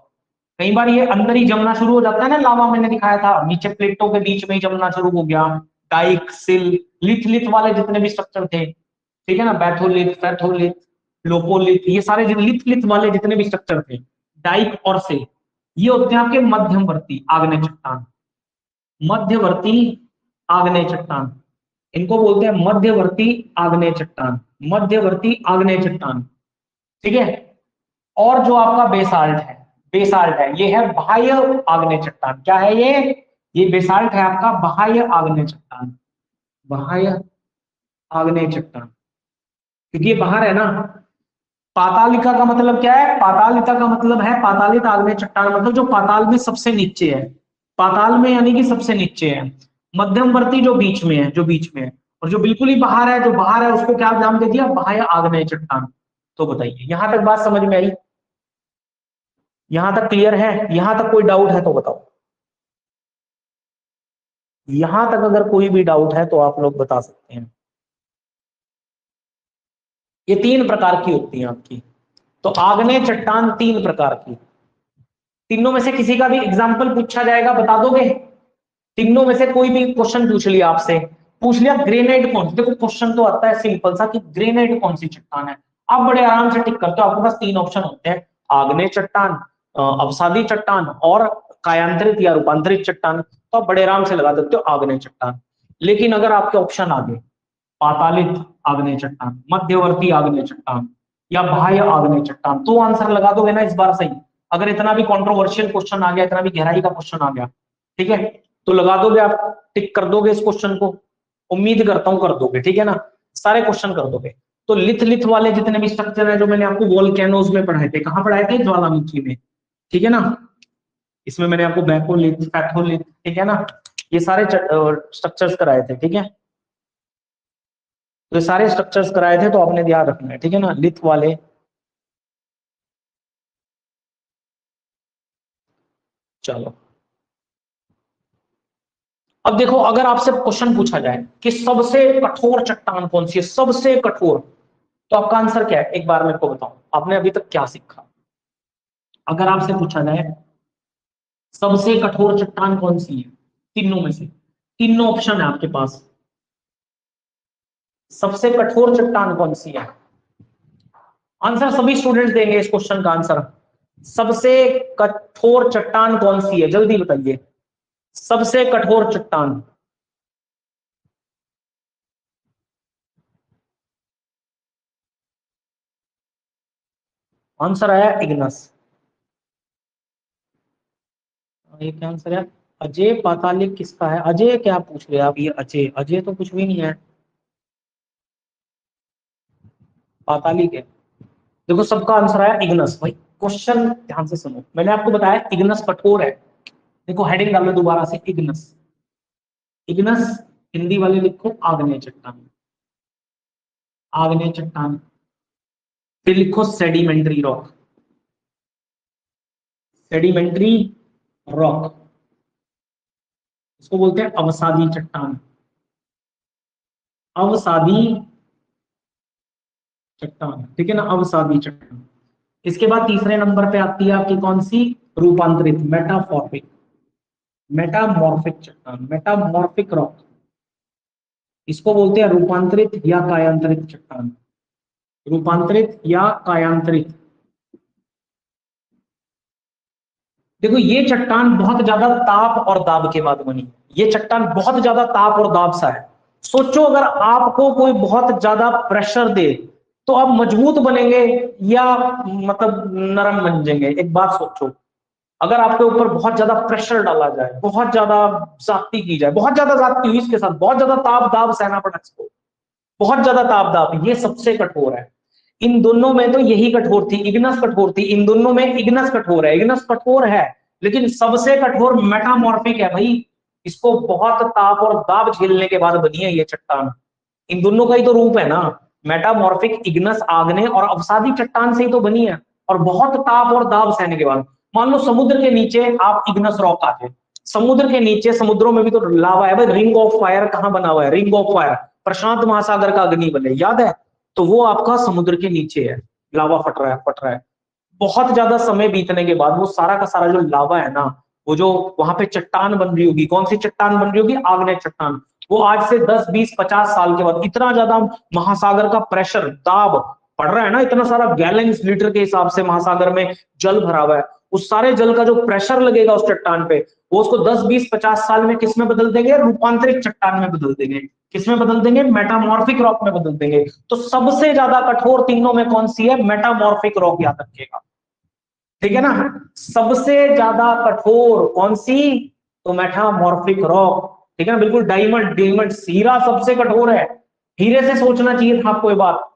Speaker 1: कई बार ये अंदर ही जमना शुरू हो जाता है ना, लावा मैंने दिखाया था, नीचे प्लेटों के बीच में ही जमना शुरू हो गया। डाइक, सिल, लिथ लिथ वाले जितने भी स्ट्रक्चर थे, ठीक है ना, बैथोलिथ, पैथोलिथ, लोपोलिथ, ये सारे लिथ लिथ वाले जितने भी स्ट्रक्चर थे, डाइक और सिल, ये होते हैं आपके मध्यवर्ती आग्नेय चट्टान, मध्यवर्ती आग्नेय चट्टान, इनको बोलते हैं मध्यवर्ती आग्नेय चट्टान, मध्यवर्ती आग्नेय चट्टान, ठीक है। और जो आपका बेसाल्ट है, बेसाल्ट है, ये है बाह्य आग्नेय चट्टान, क्या है ये बेसाल्ट है आपका बाह्य आग्नेय चट्टान, बाह्य आग्नेय चट्टान, क्योंकि ये बाहर है ना। पातालिका का मतलब क्या है, पातालिका का मतलब है पातालित आग्नेय चट्टान, मतलब जो पाताल में सबसे नीचे है, पाताल में यानी कि सबसे नीचे है। मध्यमवर्ती जो बीच में है, जो बीच में है, और जो बिल्कुल ही बाहर है, जो बाहर है उसको क्या नाम दे दिया, बाह्य आग्नेय चट्टान। तो बताइए यहां तक बात समझ में आई, यहां तक क्लियर है, यहां तक कोई डाउट है तो बताओ, यहां तक अगर कोई भी डाउट है तो आप लोग बता सकते हैं। ये 3 प्रकार की होती है आपकी, तो आग्नेय चट्टान 3 प्रकार की, तीनों में से किसी का भी एग्जाम्पल पूछा जाएगा, बता दोगे, तीनों में से कोई भी क्वेश्चन पूछ लिया आपसे, पूछ लिया ग्रेनाइट कौन, देखो क्वेश्चन तो आता है सिंपल सा कि ग्रेनाइट कौन सी चट्टान है, आप बड़े आराम से टिक करते हो, आपके पास 3 ऑप्शन होते हैं, आग्नेय चट्टान, अवसादी चट्टान और कायांतरित या रूपांतरित चट्टान, तो आप बड़े आराम से लगा देते हो आग्नेय चट्टान। लेकिन अगर आपके ऑप्शन आगे पातालित आग्नेय चट्टान, मध्यवर्ती आग्नेय चट्टान या बाह्य आग्नेय चट्टान, तो आंसर लगा दोगे ना इस बार सही। अगर इतना भी कंट्रोवर्शियल क्वेश्चन आ गया, इतना भी गहराई का क्वेश्चन आ गया, ठीक है, तो लगा दोगे आप, टिक कर दोगे इस क्वेश्चन को, उम्मीद करता हूं कर दोगे, ठीक है ना, सारे क्वेश्चन कर दोगे। तो लिथ लिथ वाले जितने भी स्ट्रक्चर है, जो मैंने आपको वोल्केनोज में पढ़ाए थे, कहां पढ़ाए थे, ज्वालामुखी में, ठीक है ना, इसमें मैंने आपको बैकोलिथ, पैथोलिथ, ठीक है ना, ये सारे स्ट्रक्चर्स कराए थे, ठीक है। तो ये सारे स्ट्रक्चर्स कराए थे, तो आपने ध्यान रखना है, ठीक है ना, लिथ वाले। चलो अब देखो, अगर आपसे क्वेश्चन पूछा जाए कि सबसे कठोर चट्टान कौन सी है, सबसे कठोर, तो आपका आंसर क्या है, एक बार मेरे को बताओ, आपने अभी तक क्या सीखा। अगर आपसे पूछा जाए सबसे कठोर चट्टान कौन सी है, तीनों में से, तीनों ऑप्शन है आपके पास, सबसे कठोर चट्टान कौन सी है। आंसर सभी स्टूडेंट्स देंगे इस क्वेश्चन का आंसर। सबसे कठोर चट्टान कौन सी है, जल्दी बताइए, सबसे कठोर चट्टान। आंसर आया इग्नस। ये क्या आंसर है, अजय पातालिक किसका है, अजय क्या पूछ रहे आप, ये अजय, अजय तो कुछ भी नहीं है, पातालिक है। देखो सबका आंसर आया इग्नस। भाई क्वेश्चन ध्यान से सुनो, मैंने आपको बताया इग्नस कठोर है। देखो हेडिंग डालो दोबारा से, इग्नस। इग्नस हिंदी वाले लिखो आग्नेय चट्टान, आग्नेय चट्टान। फिर लिखो सेडिमेंट्री रॉक, सेडिमेंट्री रॉक, इसको बोलते हैं अवसादी चट्टान, अवसादी चट्टान, ठीक है ना, अवसादी चट्टान। इसके बाद तीसरे नंबर पे आती है आपकी कौन सी, रूपांतरित, मेटाफॉर्मिक, मेटामॉर्फिक चट्टान, मेटामॉर्फिक रॉक, इसको बोलते हैं रूपांतरित या कायांतरित चट्टान, रूपांतरित या कायांतरित। देखो ये चट्टान बहुत ज्यादा ताप और दाब के बाद बनी, ये चट्टान बहुत ज्यादा ताप और दाब सा है। सोचो अगर आपको कोई बहुत ज्यादा प्रेशर दे तो आप मजबूत बनेंगे या मतलब नरम बन जाएंगे, एक बात सोचो। अगर आपके ऊपर बहुत ज्यादा प्रेशर डाला जाए, बहुत ज्यादा जाती की जाए, बहुत ज्यादा जाती हुई, इसके साथ बहुत ज्यादा ताप दाब सहना पड़ा इसको, बहुत ज्यादा ताप दाप, ये सबसे कठोर है। इन दोनों में तो यही कठोर थी, इग्नस कठोर थी, इन दोनों में इग्नस कठोर है, इग्नस कठोर है, लेकिन सबसे कठोर मेटामॉर्फिक है भाई। इसको बहुत ताप और दाब झेलने के बाद बनी है ये चट्टान। इन दोनों का ही तो रूप है ना, मेटामॉर्फिक, इग्नस आग्नेय और अवसादी चट्टान से ही तो बनी है, और बहुत ताप और दाब सहने के बाद। मान लो समुद्र के नीचे आप इग्नस रॉक आते, समुद्र के नीचे, समुद्रों में भी तो लावा है भाई, रिंग ऑफ फायर कहां बना हुआ है, रिंग ऑफ फायर प्रशांत महासागर का अग्नि बने, याद है, तो वो आपका समुद्र के नीचे है, लावा फट रहा है, फट रहा है। बहुत ज्यादा समय बीतने के बाद वो सारा का सारा जो लावा है ना, वो जो वहां पे चट्टान बन रही होगी, कौन सी चट्टान बन रही होगी, आग्नेय चट्टान। वो आज से 10 20 50 साल के बाद, इतना ज्यादा महासागर का प्रेशर दाब पड़ रहा है ना, इतना सारा गैलन लीटर के हिसाब से महासागर में जल भरा हुआ है, उस सारे जल का जो प्रेशर लगेगा उस चट्टान पे, वो उसको 10 20 50 साल में किस में बदल देंगे, रूपांतरित चट्टान में बदल देंगे। किसमें बदल देंगे, मेटामॉर्फिक रॉक में बदल देंगे। तो सबसे ज्यादा कठोर तीनों में कौन सी है, मेटामॉर्फिक रॉक, याद रखिएगा, ठीक है ना। सबसे ज्यादा कठोर कौन सी, तो मेटामॉर्फिक रॉक, ठीक है ना, बिल्कुल डायमंड, डायमंड हीरा सबसे कठोर है। हीरे से सोचना चाहिए था आपको ये बात।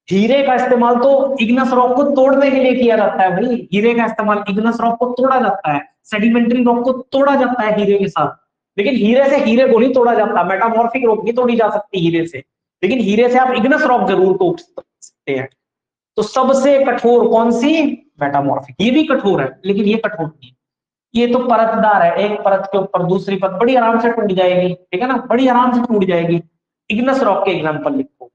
Speaker 1: हीरे का इस्तेमाल तो इग्नस रॉक को तोड़ने के लिए किया जाता है भाई, हीरे का इस्तेमाल, इग्नस रॉक को तोड़ा जाता है, सेडिमेंट्री रॉक को तोड़ा जाता है हीरे के साथ, लेकिन हीरे से हीरे को नहीं तोड़ा जाता, मेटामॉर्फिक रॉक नहीं तोड़ी जा सकती हीरे से, लेकिन हीरे से आप इग्नस रॉक जरूर तोड़ सकते हैं। तो सबसे कठोर कौन सी, मेटामॉर्फिक, ये भी कठोर है लेकिन ये कठोर नहीं, ये तो परतदार है, एक परत के ऊपर दूसरी परत बड़ी आराम से टूट जाएगी, ठीक है ना, बड़ी आराम से टूट जाएगी। इग्नस रॉक के एग्जांपल लिखो,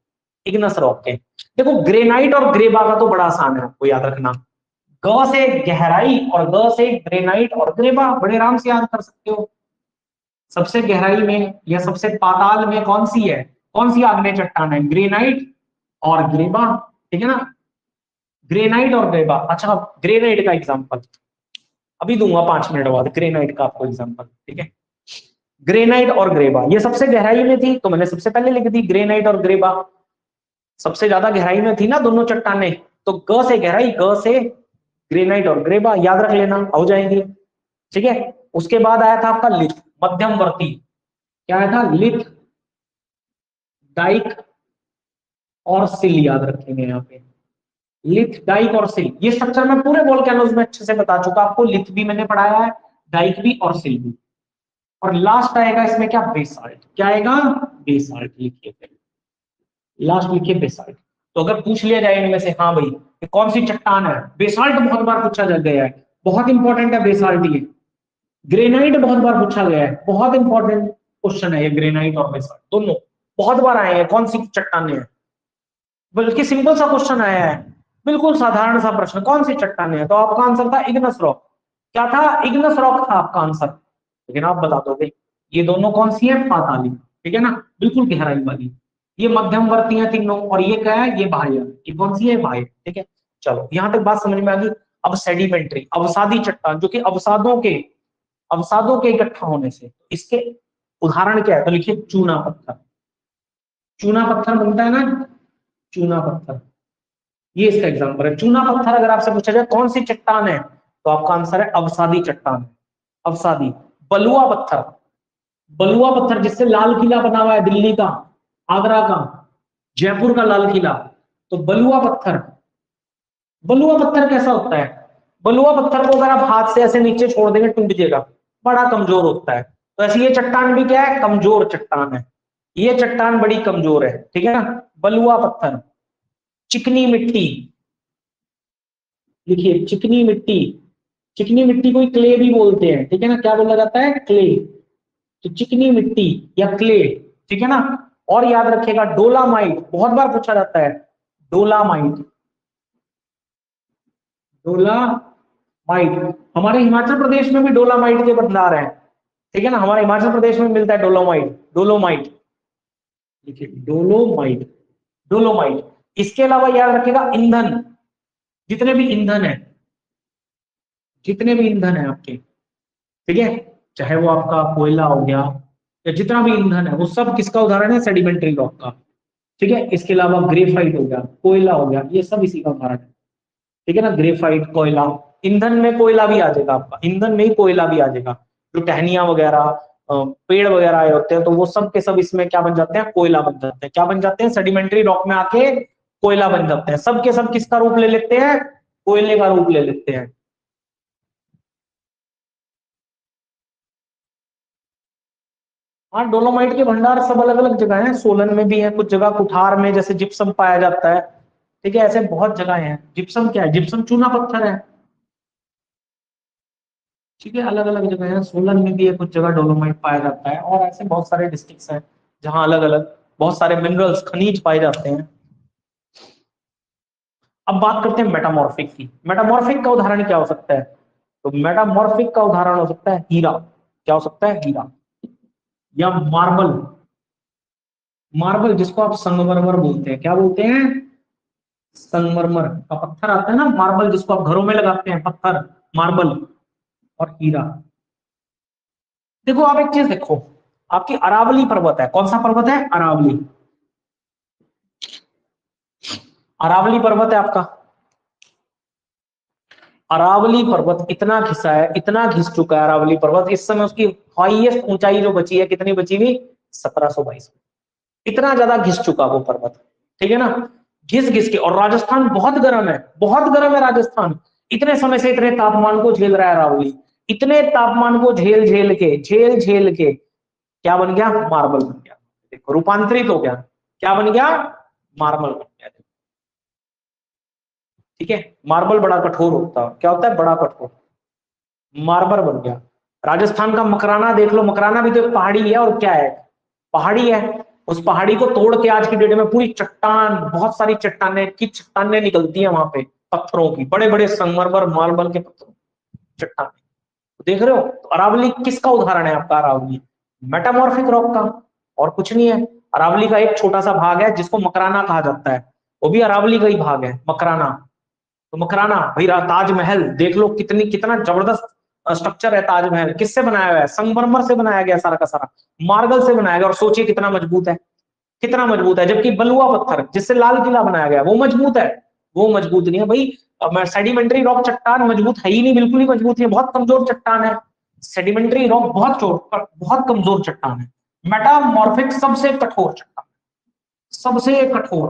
Speaker 1: इग्नस रॉक के। देखो ग्रेनाइट और ग्रेबा का तो बड़ा आसान है, आपको याद रखना, ग से गहराई और ग से ग्रेनाइट और ग्रेबा, बड़े आराम से याद कर सकते हो। सबसे गहराई में या सबसे पाताल में कौन सी है, कौन सी आग्नेय चट्टान है, ग्रेनाइट और ग्रेबा, ठीक है ना, ग्रेनाइट और ग्रेबा। अच्छा ग्रेनाइट का एग्जांपल अभी दूंगा 5 मिनट बाद, ग्रेनाइट का आपको एग्जांपल, ठीक है। ग्रेनाइट और ग्रेबा ये सबसे गहराई में थी, तो मैंने सबसे पहले लिख दी ग्रेनाइट और ग्रेबा, सबसे ज्यादा गहराई में थी ना दोनों चट्टाने, तो ग से गहराई, ग से ग्रेनाइट और ग्रेबा, याद रख लेना, हो जाएंगी, ठीक है। उसके बाद आया था आपका लिथ, मध्यमवर्ती, क्या आया था, लिथ, डाइक और सिल, याद रखेंगे यहाँ पे, लिथ डाइक और सिल, ये स्ट्रक्चर मैं पूरे वोल्केनोज में अच्छे से बता चुका आपको, लिथ भी मैंने पढ़ाया है, डाइक भी और सिल भी। और लास्ट आएगा इसमें क्या, बेसाल्ट, क्या आएगा, बेसाल्ट, लिखिए, लास्ट लिखिए बेसाल्ट। तो अगर पूछ लिया जाए इनमें से, हाँ भाई ये कौन सी चट्टान है, बेसाल्ट बहुत बार पूछा जा गया है, बहुत इंपॉर्टेंट है बेसाल्ट ये। ग्रेनाइट बहुत बार पूछा गया है, बहुत इंपॉर्टेंट क्वेश्चन है ये, ग्रेनाइट और बेसाल्ट दोनों बहुत बार आए हैं, कौन सी चट्टानें हैं। बल्कि सिंपल सा क्वेश्चन आया है, बिल्कुल साधारण सा प्रश्न, कौन सी चट्टानें हैं, तो आपका आंसर था इग्नस रॉक। क्या था, इग्नस रॉक था आपका आंसर। लेकिन आप बता दोगे ये दोनों कौन सी है, पाताली, ठीक है ना, बिल्कुल गहराई वाली। ये मध्यमवर्ती है तीनों, और ये क्या है, ये बाह्य, ये कौन सी है, बाह्य, ठीक है। चलो यहां तक बात समझ में आ गई। अब सेडिमेंट्री अवसादी चट्टान, जो कि अवसादों के इकट्ठा होने से, इसके उदाहरण क्या है, तो लिखिए चूना पत्थर। चूना पत्थर बनता है ना, चूना पत्थर, ये इसका एग्जाम्पल है। चूना पत्थर अगर आपसे पूछा जाए कौन सी चट्टान है, तो आपका आंसर है अवसादी चट्टान, अवसादी। बलुआ पत्थर, बलुआ पत्थर जिससे लाल किला बना हुआ है, दिल्ली का, आगरा का, जयपुर का लाल किला, तो बलुआ पत्थर। बलुआ पत्थर कैसा होता है, बलुआ पत्थर को अगर आप हाथ से ऐसे नीचे छोड़ देंगे टूट जाएगा, बड़ा कमजोर होता है। तो ऐसी ये चट्टान भी क्या है, कमजोर चट्टान है, ये चट्टान बड़ी कमजोर है, ठीक है ना। बलुआ पत्थर। चिकनी मिट्टी, लिखिए चिकनी मिट्टी, चिकनी मिट्टी को क्ले भी बोलते हैं, ठीक है ना, क्या बोला जाता है, क्ले। तो चिकनी मिट्टी या क्ले, ठीक है ना। और याद रखिएगा डोलामाइट, बहुत बार पूछा जाता है, डोलामाइट, डोलामाइट। हमारे हिमाचल प्रदेश में भी डोलामाइट के भंडार हैं, ठीक है ना, हमारे हिमाचल प्रदेश में मिलता है डोलोमाइट, डोलोमाइट, देखिए डोलोमाइट, डोलोमाइट। इसके अलावा याद रखिएगा ईंधन, जितने भी ईंधन है, जितने भी ईंधन है आपके, ठीक है, चाहे वो आपका कोयला हो गया या जितना भी ईंधन है, वो सब किसका उदाहरण है, सेडिमेंट्री रॉक का, ठीक है। इसके अलावा ग्रेफाइट हो गया, कोयला हो गया, ये सब इसी का उदाहरण है, ठीक है ना। ग्रेफाइट, कोयला, ईंधन में कोयला भी आ जाएगा आपका, ईंधन में ही कोयला भी आ जाएगा। जो टहनियां वगैरह, पेड़ वगैरह आए होते हैं, तो वो सब के सब इसमें क्या बन जाते हैं, कोयला बन जाते हैं। क्या बन जाते हैं, सेडिमेंट्री रॉक में आके कोयला बन जाते हैं। सब के सब किसका रूप ले लेते हैं, कोयले का रूप ले लेते हैं। हाँ, डोलोमाइट के भंडार सब अलग अलग जगह हैं, सोलन में भी है, कुछ जगह कुठार में जैसे जिप्सम पाया जाता है, ठीक है, ऐसे बहुत जगह हैं। जिप्सम क्या है, जिप्सम चूना पत्थर है, ठीक है, अलग अलग जगह है। सोलन में भी है, कुछ जगह डोलोमाइट पाया जाता है, और ऐसे बहुत सारे डिस्ट्रिक्ट्स हैं जहाँ अलग अलग बहुत सारे मिनरल्स, खनिज पाए जाते हैं। अब बात करते हैं मेटामॉर्फिक की। मेटामॉर्फिक का उदाहरण क्या हो सकता है, तो मेटामॉर्फिक का उदाहरण हो सकता है हीरा। क्या हो सकता है, हीरा, या मार्बल। मार्बल जिसको आप संगमरमर बोलते हैं, क्या बोलते हैं, संगमरमर का पत्थर आता है ना, मार्बल जिसको आप घरों में लगाते हैं, पत्थर, मार्बल। और हीरा। देखो आप एक चीज देखो, आपकी अरावली पर्वत है, कौन सा पर्वत है, अरावली, अरावली पर्वत है आपका। अरावली पर्वत इतना घिसा है, इतना घिस चुका है अरावली पर्वत, इस समय उसकी हाईएस्ट ऊंचाई जो बची है, कितनी बची हुई, 1722। इतना ज्यादा घिस चुका वो पर्वत, ठीक है ना, घिस घिस के। और राजस्थान बहुत गर्म है, बहुत गर्म है राजस्थान, इतने समय से इतने तापमान को झेल रहा है अरावली, इतने तापमान को झेल झेल के क्या बन गया, मार्बल बन गया। देखो रूपांतरित हो गया, क्या बन गया, मार्बल बन गया, ठीक है। मार्बल बड़ा कठोर होता है, क्या होता है, बड़ा कठोर, मार्बल बन गया। राजस्थान का मकराना देख लो, मकराना भी तो एक पहाड़ी है, और क्या है, पहाड़ी है। उस पहाड़ी को तोड़ के आज की डेट में पूरी चट्टान, बहुत सारी चट्टानें निकलती है वहां पे, पत्थरों की, बड़े बड़े संगमरमर मार्बल के पत्थरों, चट्टान, देख रहे हो। तो अरावली किसका उदाहरण है आपका, अरावली मेटामॉर्फिक रॉक का, और कुछ नहीं है। अरावली का एक छोटा सा भाग है जिसको मकराना कहा जाता है, वो भी अरावली का ही भाग है, मकराना। तो मकराना भाई, ताजमहल देख लो, कितना जबरदस्त स्ट्रक्चर है ताजमहल, किससे बनाया हुआ है, संगमरमर से बनाया गया सारा का सारा, मार्बल से बनाया गया, और सोचिए कितना मजबूत है, कितना मजबूत है। जबकि बलुआ पत्थर जिससे लाल किला बनाया गया, वो मजबूत है, वो मजबूत नहीं है भाई। सेडिमेंट्री रॉक चट्टान मजबूत है ही नहीं, बिल्कुल ही मजबूत नहीं है, बहुत कमजोर चट्टान है। सेडिमेंट्री रॉक बहुत कमजोर चट्टान है। मेटामॉर्फिक सबसे कठोर चट्टान, सबसे कठोर,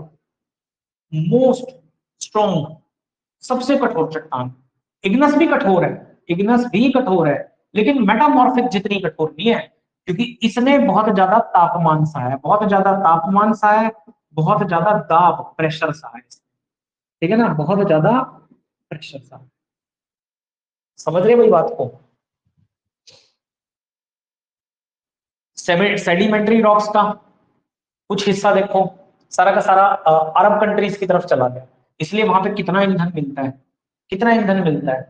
Speaker 1: मोस्ट स्ट्रॉन्ग, सबसे कठोर चट्टान। इग्नस भी कठोर है, इग्नस भी कठोर है, लेकिन मेटामॉर्फिक जितनी कठोर नहीं है, क्योंकि इसने बहुत ज्यादा तापमान सहा है, बहुत ज्यादा तापमान सहा है, बहुत ज्यादा दाब, प्रेशर सा है, ठीक है ना, बहुत ज्यादा प्रेशर सा। समझ रहे भाई बात को? सेडिमेंट्री रॉक्स का कुछ हिस्सा देखो सारा का सारा अरब कंट्रीज की तरफ चला गया, इसलिए वहां पे कितना ईंधन मिलता है, कितना ईंधन मिलता है,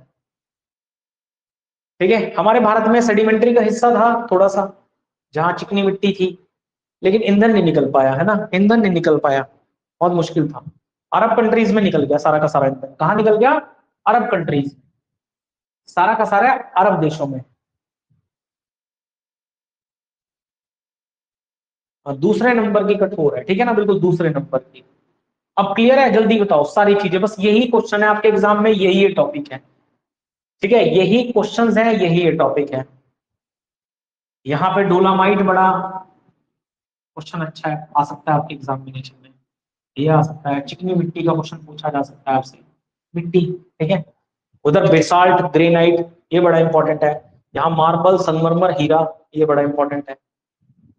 Speaker 1: ठीक है। हमारे भारत में सेडिमेंट्री का हिस्सा था थोड़ा सा, जहां चिकनी मिट्टी थी, लेकिन ईंधन नहीं निकल पाया, है ना, ईंधन नहीं निकल पाया, बहुत मुश्किल था। अरब कंट्रीज में निकल गया सारा का सारा ईंधन। कहाँ निकल गया? अरब कंट्रीज, सारा का सारा अरब देशों में। और दूसरे नंबर की कठोर है, ठीक है ना, बिल्कुल दूसरे नंबर की। अब क्लियर है? जल्दी बताओ सारी चीजें, बस यही क्वेश्चन है आपके एग्जाम में, यही ये टॉपिक है, ठीक है, यही क्वेश्चंस है, यही ये टॉपिक है। यहाँ पे डोलामाइट बड़ा क्वेश्चन अच्छा है, आ सकता है आपके एग्जामिनेशन में, ये आ सकता है। चिकनी मिट्टी का क्वेश्चन पूछा जा सकता है आपसे, मिट्टी, ठीक है। उधर बेसाल्ट, ग्रेनाइट, ये बड़ा इंपॉर्टेंट है। यहाँ मार्बल, संगमरमर, हीरा, ये बड़ा इंपॉर्टेंट है,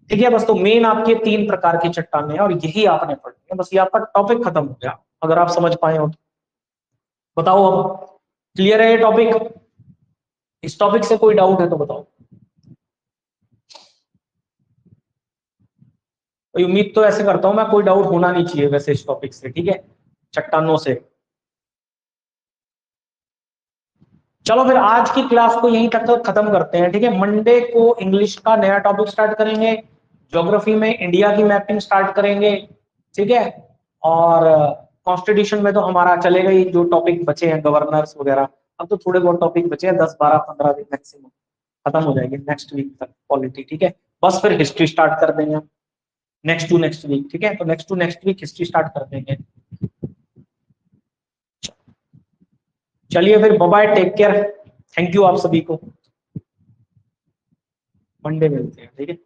Speaker 1: ठीक है। बस तो मेन आपके तीन प्रकार की चट्टानें हैं और यही आपने पढ़नी है, बस ये आपका टॉपिक खत्म हो गया अगर आप समझ पाए हो तो। बताओ अब क्लियर है ये टॉपिक? इस टॉपिक से कोई डाउट है तो बताओ। तो उम्मीद तो ऐसे करता हूं मैं, कोई डाउट होना नहीं चाहिए वैसे इस टॉपिक से, ठीक है, चट्टानों से। चलो फिर आज की क्लास को यहीं तक खत्म करते हैं, ठीक है। मंडे को इंग्लिश का नया टॉपिक स्टार्ट करेंगे, ज्योग्राफी में इंडिया की मैपिंग स्टार्ट करेंगे, ठीक है। और कॉन्स्टिट्यूशन में तो हमारा चलेगा ही, जो टॉपिक बचे हैं गवर्नर्स वगैरह, अब तो थोड़े बहुत टॉपिक बचे हैं, 10 12 15 दिन मैक्सिमम, खत्म हो जाएगी नेक्स्ट वीक तक पॉलिटी, ठीक है। बस फिर हिस्ट्री स्टार्ट कर देंगे नेक्स्ट टू नेक्स्ट वीक, ठीक है। तो next to next week history start कर देंगे। चलिए फिर, bye bye, take care, thank you आप सभी को, मंडे मिलते हैं, ठीक है।